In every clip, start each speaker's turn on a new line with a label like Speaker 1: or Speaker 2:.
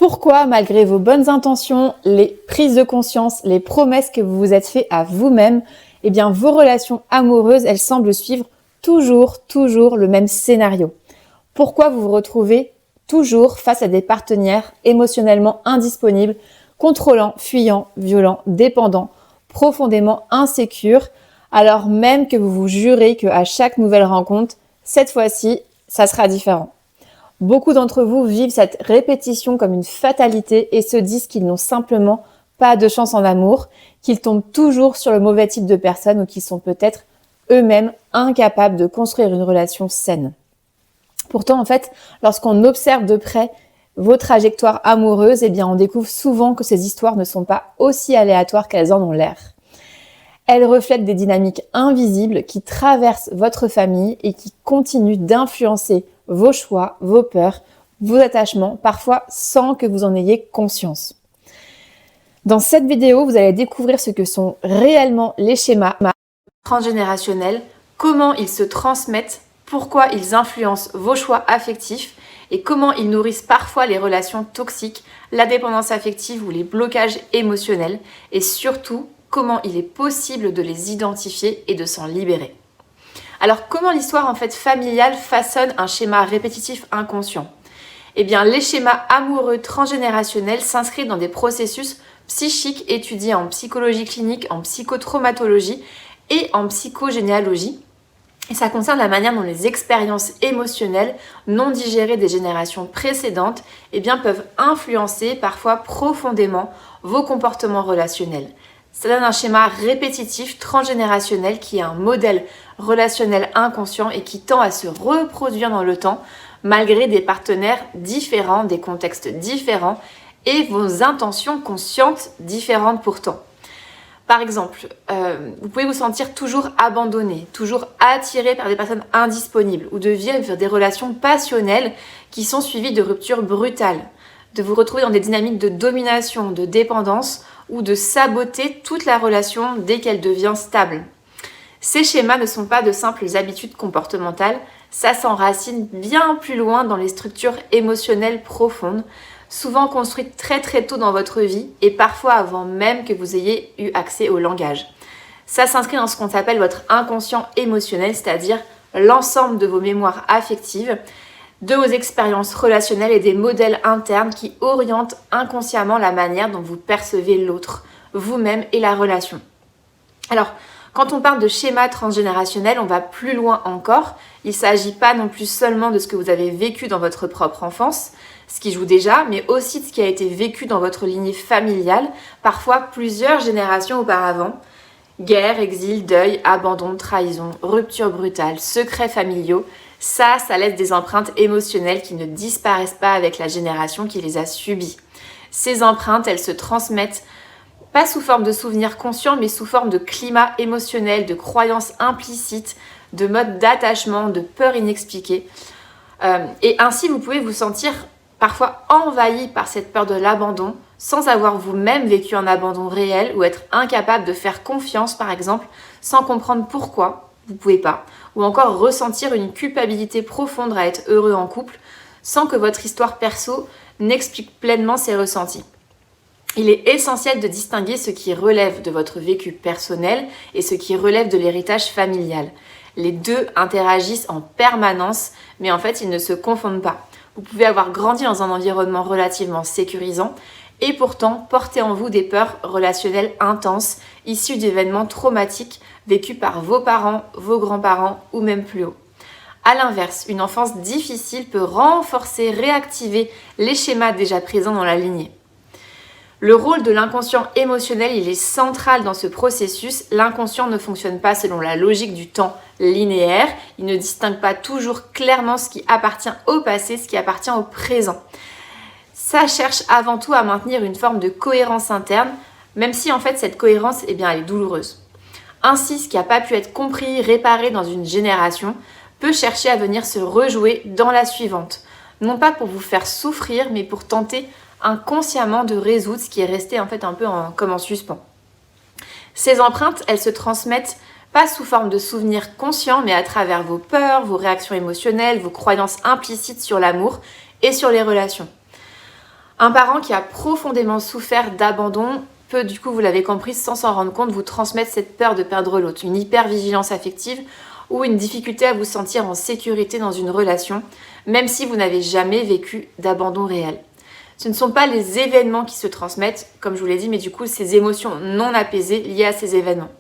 Speaker 1: Pourquoi, malgré vos bonnes intentions, les prises de conscience, les promesses que vous vous êtes faites à vous-même, eh bien, vos relations amoureuses, elles semblent suivre toujours le même scénario? Pourquoi vous vous retrouvez toujours face à des partenaires émotionnellement indisponibles, contrôlants, fuyants, violents, dépendants, profondément insécures, alors même que vous vous jurez qu'à chaque nouvelle rencontre, cette fois-ci, ça sera différent? Beaucoup d'entre vous vivent cette répétition comme une fatalité et se disent qu'ils n'ont simplement pas de chance en amour, qu'ils tombent toujours sur le mauvais type de personne ou qu'ils sont peut-être eux-mêmes incapables de construire une relation saine. Pourtant, en fait, lorsqu'on observe de près vos trajectoires amoureuses, eh bien, on découvre souvent que ces histoires ne sont pas aussi aléatoires qu'elles en ont l'air. Elles reflètent des dynamiques invisibles qui traversent votre famille et qui continuent d'influencer vos choix, vos peurs, vos attachements, parfois sans que vous en ayez conscience. Dans cette vidéo, vous allez découvrir ce que sont réellement les schémas transgénérationnels, comment ils se transmettent, pourquoi ils influencent vos choix affectifs et comment ils nourrissent parfois les relations toxiques, la dépendance affective ou les blocages émotionnels et surtout comment il est possible de les identifier et de s'en libérer. Alors comment l'histoire familiale façonne un schéma répétitif inconscient? Eh bien les schémas amoureux transgénérationnels s'inscrivent dans des processus psychiques étudiés en psychologie clinique, en psychotraumatologie et en psychogénéalogie. Et ça concerne la manière dont les expériences émotionnelles non digérées des générations précédentes peuvent influencer parfois profondément vos comportements relationnels. Ça donne un schéma répétitif transgénérationnel qui est un modèle relationnel inconscient et qui tend à se reproduire dans le temps malgré des partenaires différents, des contextes différents et vos intentions conscientes différentes pourtant. Par exemple, vous pouvez vous sentir toujours abandonné, toujours attiré par des personnes indisponibles ou de vivre des relations passionnelles qui sont suivies de ruptures brutales, de vous retrouver dans des dynamiques de domination, de dépendance ou de saboter toute la relation dès qu'elle devient stable. Ces schémas ne sont pas de simples habitudes comportementales, ça s'enracine bien plus loin dans les structures émotionnelles profondes, souvent construites très tôt dans votre vie et parfois avant même que vous ayez eu accès au langage. Ça s'inscrit dans ce qu'on appelle votre inconscient émotionnel, c'est-à-dire l'ensemble de vos mémoires affectives, de vos expériences relationnelles et des modèles internes qui orientent inconsciemment la manière dont vous percevez l'autre, vous-même et la relation. Alors, quand on parle de schéma transgénérationnel, on va plus loin encore. Il ne s'agit pas non plus seulement de ce que vous avez vécu dans votre propre enfance, ce qui joue déjà, mais aussi de ce qui a été vécu dans votre lignée familiale, parfois plusieurs générations auparavant. Guerre, exil, deuil, abandon, trahison, rupture brutale, secrets familiaux, ça laisse des empreintes émotionnelles qui ne disparaissent pas avec la génération qui les a subies. Ces empreintes, elles se transmettent pas sous forme de souvenirs conscients, mais sous forme de climat émotionnel, de croyances implicites, de modes d'attachement, de peurs inexpliquées. Et ainsi, vous pouvez vous sentir parfois envahi par cette peur de l'abandon, sans avoir vous-même vécu un abandon réel ou être incapable de faire confiance, par exemple, sans comprendre pourquoi vous ne pouvez pas, ou encore ressentir une culpabilité profonde à être heureux en couple, sans que votre histoire perso n'explique pleinement ses ressentis. Il est essentiel de distinguer ce qui relève de votre vécu personnel et ce qui relève de l'héritage familial. Les deux interagissent en permanence, mais en fait, ils ne se confondent pas. Vous pouvez avoir grandi dans un environnement relativement sécurisant et pourtant porter en vous des peurs relationnelles intenses issues d'événements traumatiques vécus par vos parents, vos grands-parents ou même plus haut. A l'inverse, une enfance difficile peut renforcer, réactiver les schémas déjà présents dans la lignée. Le rôle de l'inconscient émotionnel, il est central dans ce processus. L'inconscient ne fonctionne pas selon la logique du temps linéaire. Il ne distingue pas toujours clairement ce qui appartient au passé, ce qui appartient au présent. Ça cherche avant tout à maintenir une forme de cohérence interne, même si en fait cette cohérence, elle est douloureuse. Ainsi, ce qui n'a pas pu être compris, réparé dans une génération, peut chercher à venir se rejouer dans la suivante. Non pas pour vous faire souffrir, mais pour tenter inconsciemment de résoudre ce qui est resté un peu comme en suspens. Ces empreintes, elles se transmettent pas sous forme de souvenirs conscients, mais à travers vos peurs, vos réactions émotionnelles, vos croyances implicites sur l'amour et sur les relations. Un parent qui a profondément souffert d'abandon peut, du coup, vous l'avez compris, sans s'en rendre compte, vous transmettre cette peur de perdre l'autre, une hypervigilance affective ou une difficulté à vous sentir en sécurité dans une relation, même si vous n'avez jamais vécu d'abandon réel. Ce ne sont pas les événements qui se transmettent, comme je vous l'ai dit, mais du coup, ces émotions non apaisées liées à ces événements.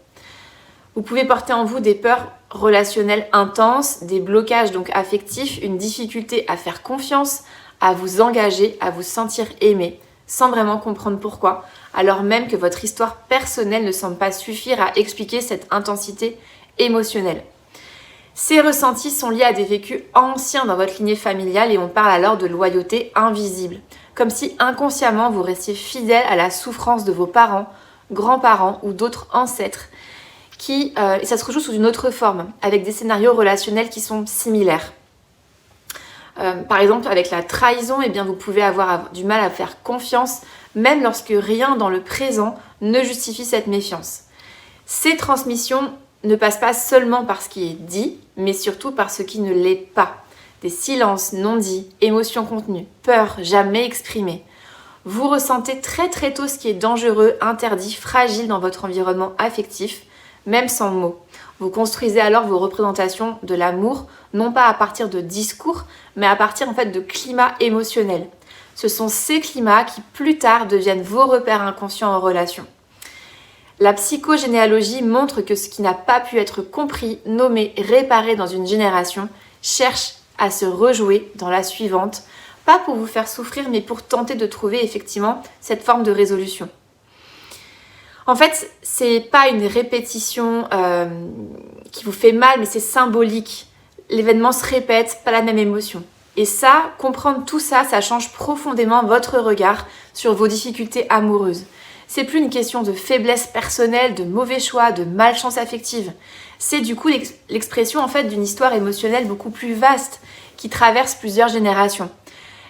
Speaker 1: Vous pouvez porter en vous des peurs relationnelles intenses, des blocages donc affectifs, une difficulté à faire confiance, à vous engager, à vous sentir aimé, sans vraiment comprendre pourquoi, alors même que votre histoire personnelle ne semble pas suffire à expliquer cette intensité émotionnelle. Ces ressentis sont liés à des vécus anciens dans votre lignée familiale et on parle alors de loyauté invisible, comme si inconsciemment vous restiez fidèle à la souffrance de vos parents, grands-parents ou d'autres ancêtres, et ça se rejoue sous une autre forme, avec des scénarios relationnels qui sont similaires. Par exemple, avec la trahison, eh bien, vous pouvez avoir du mal à faire confiance, même lorsque rien dans le présent ne justifie cette méfiance. Ces transmissions ne passent pas seulement par ce qui est dit, mais surtout par ce qui ne l'est pas. Des silences non dits, émotions contenues, peurs jamais exprimées. Vous ressentez très très tôt ce qui est dangereux, interdit, fragile dans votre environnement affectif, même sans mots. Vous construisez alors vos représentations de l'amour, non pas à partir de discours, mais à partir en fait de climats émotionnels. Ce sont ces climats qui plus tard deviennent vos repères inconscients en relation. La psychogénéalogie montre que ce qui n'a pas pu être compris, nommé, réparé dans une génération, cherche à se rejouer dans la suivante, pas pour vous faire souffrir, mais pour tenter de trouver effectivement cette forme de résolution. En fait, c'est pas une répétition qui vous fait mal, mais c'est symbolique. L'événement se répète, pas la même émotion. Et ça, comprendre tout ça, ça change profondément votre regard sur vos difficultés amoureuses. C'est plus une question de faiblesse personnelle, de mauvais choix, de malchance affective. C'est du coup l'expression en fait d'une histoire émotionnelle beaucoup plus vaste qui traverse plusieurs générations.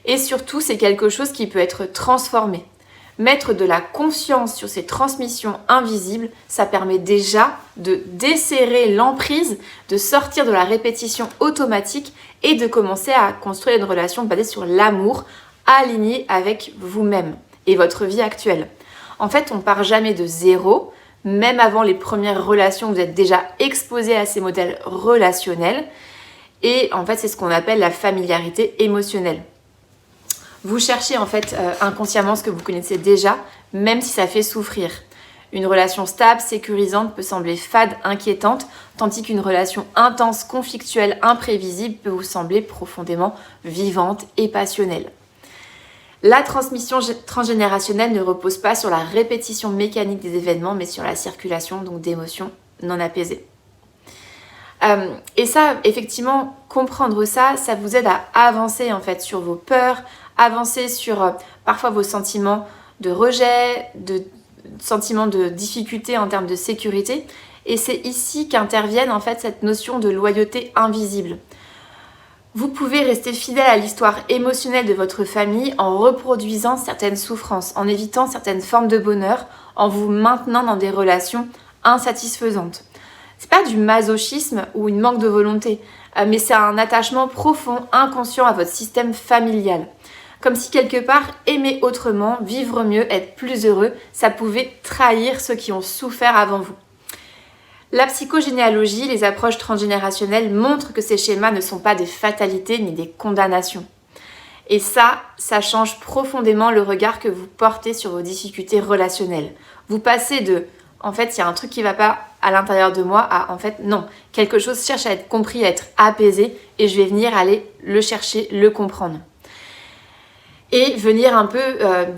Speaker 1: Et surtout, c'est quelque chose qui peut être transformé. Mettre de la conscience sur ces transmissions invisibles, ça permet déjà de desserrer l'emprise, de sortir de la répétition automatique et de commencer à construire une relation basée sur l'amour, alignée avec vous-même et votre vie actuelle. En fait, on part jamais de zéro, même avant les premières relations, vous êtes déjà exposé à ces modèles relationnels et en fait, c'est ce qu'on appelle la familiarité émotionnelle. Vous cherchez en fait inconsciemment ce que vous connaissez déjà, même si ça fait souffrir. Une relation stable, sécurisante peut sembler fade, inquiétante, tandis qu'une relation intense, conflictuelle, imprévisible peut vous sembler profondément vivante et passionnelle. La transmission transgénérationnelle ne repose pas sur la répétition mécanique des événements, mais sur la circulation donc d'émotions non apaisées. Et ça, effectivement, comprendre ça, ça vous aide à avancer en fait sur vos peurs, avancer sur parfois vos sentiments de rejet, de sentiments de difficulté en termes de sécurité. Et c'est ici qu'intervienne en fait cette notion de loyauté invisible. Vous pouvez rester fidèle à l'histoire émotionnelle de votre famille en reproduisant certaines souffrances, en évitant certaines formes de bonheur, en vous maintenant dans des relations insatisfaisantes. C'est pas du masochisme ou une manque de volonté, mais c'est un attachement profond, inconscient à votre système familial. Comme si quelque part, aimer autrement, vivre mieux, être plus heureux, ça pouvait trahir ceux qui ont souffert avant vous. La psychogénéalogie, les approches transgénérationnelles montrent que ces schémas ne sont pas des fatalités ni des condamnations. Et ça change profondément le regard que vous portez sur vos difficultés relationnelles. Vous passez de « en fait, il y a un truc qui ne va pas à l'intérieur de moi » à « en fait, non, quelque chose cherche à être compris, à être apaisé et je vais venir aller le chercher, le comprendre. » Et venir un peu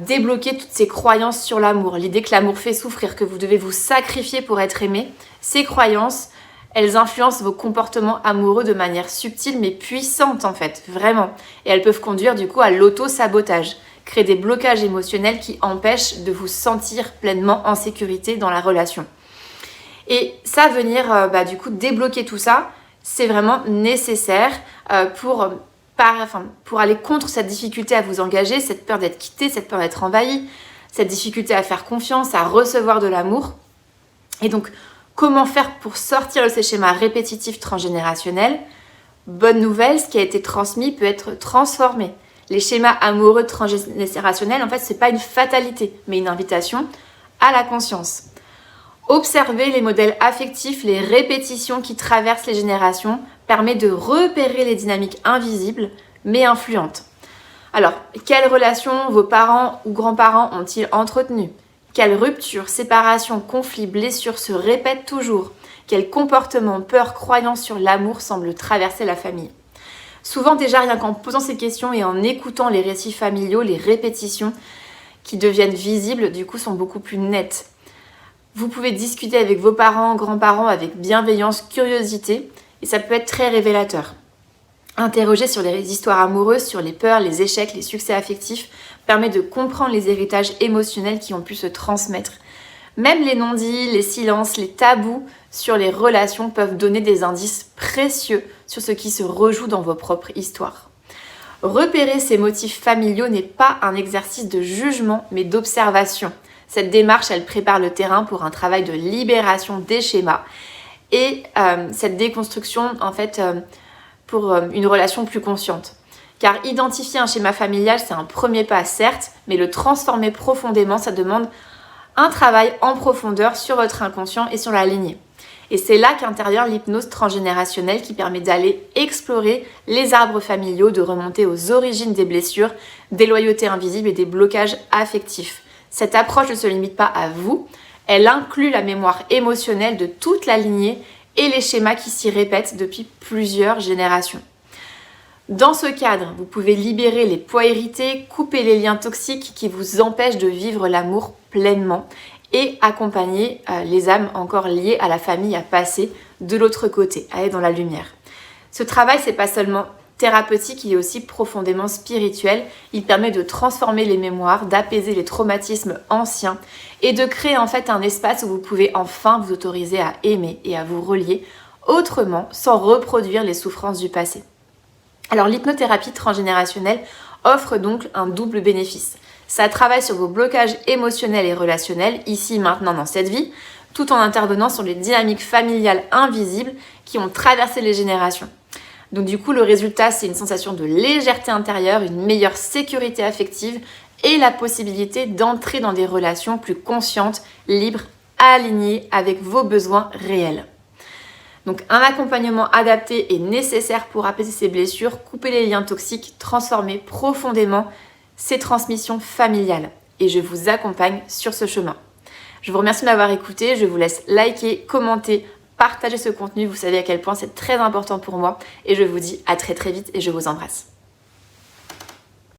Speaker 1: débloquer toutes ces croyances sur l'amour. L'idée que l'amour fait souffrir, que vous devez vous sacrifier pour être aimé. Ces croyances, elles influencent vos comportements amoureux de manière subtile mais puissante en fait, vraiment. Et elles peuvent conduire du coup à l'auto-sabotage, créer des blocages émotionnels qui empêchent de vous sentir pleinement en sécurité dans la relation. Et ça, venir du coup débloquer tout ça, c'est vraiment nécessaire pour aller contre cette difficulté à vous engager, cette peur d'être quitté, cette peur d'être envahi, cette difficulté à faire confiance, à recevoir de l'amour. Et donc, comment faire pour sortir de ces schémas répétitifs transgénérationnels ? Bonne nouvelle, ce qui a été transmis peut être transformé. Les schémas amoureux transgénérationnels, en fait, c'est pas une fatalité, mais une invitation à la conscience. Observer les modèles affectifs, les répétitions qui traversent les générations permet de repérer les dynamiques invisibles mais influentes. Alors, quelles relations vos parents ou grands-parents ont-ils entretenues? Quelles ruptures, séparations, conflits, blessures se répètent toujours? Quels comportements, peurs, croyances sur l'amour semblent traverser la famille? Souvent déjà, rien qu'en posant ces questions et en écoutant les récits familiaux, les répétitions qui deviennent visibles, du coup, sont beaucoup plus nettes. Vous pouvez discuter avec vos parents, grands-parents avec bienveillance, curiosité, et ça peut être très révélateur. Interroger sur les histoires amoureuses, sur les peurs, les échecs, les succès affectifs, permet de comprendre les héritages émotionnels qui ont pu se transmettre. Même les non-dits, les silences, les tabous sur les relations peuvent donner des indices précieux sur ce qui se rejoue dans vos propres histoires. Repérer ces motifs familiaux n'est pas un exercice de jugement, mais d'observation. Cette démarche, elle prépare le terrain pour un travail de libération des schémas et cette déconstruction, en fait, pour une relation plus consciente. Car identifier un schéma familial, c'est un premier pas, certes, mais le transformer profondément, ça demande un travail en profondeur sur votre inconscient et sur la lignée. Et c'est là qu'intervient l'hypnose transgénérationnelle qui permet d'aller explorer les arbres familiaux, de remonter aux origines des blessures, des loyautés invisibles et des blocages affectifs. Cette approche ne se limite pas à vous, elle inclut la mémoire émotionnelle de toute la lignée et les schémas qui s'y répètent depuis plusieurs générations. Dans ce cadre, vous pouvez libérer les poids hérités, couper les liens toxiques qui vous empêchent de vivre l'amour pleinement et accompagner les âmes encore liées à la famille à passer de l'autre côté, à aller dans la lumière. Ce travail, c'est pas seulement thérapeutique, il est aussi profondément spirituel. Il permet de transformer les mémoires, d'apaiser les traumatismes anciens et de créer en fait un espace où vous pouvez enfin vous autoriser à aimer et à vous relier autrement sans reproduire les souffrances du passé. Alors l'hypnothérapie transgénérationnelle offre donc un double bénéfice. Ça travaille sur vos blocages émotionnels et relationnels, ici, maintenant, dans cette vie, tout en intervenant sur les dynamiques familiales invisibles qui ont traversé les générations. Donc du coup, le résultat, c'est une sensation de légèreté intérieure, une meilleure sécurité affective et la possibilité d'entrer dans des relations plus conscientes, libres, alignées avec vos besoins réels. Donc un accompagnement adapté est nécessaire pour apaiser ces blessures, couper les liens toxiques, transformer profondément ces transmissions familiales. Et je vous accompagne sur ce chemin. Je vous remercie de m'avoir écouté, je vous laisse liker, commenter, partager ce contenu, vous savez à quel point c'est très important pour moi et je vous dis à très très vite et je vous embrasse.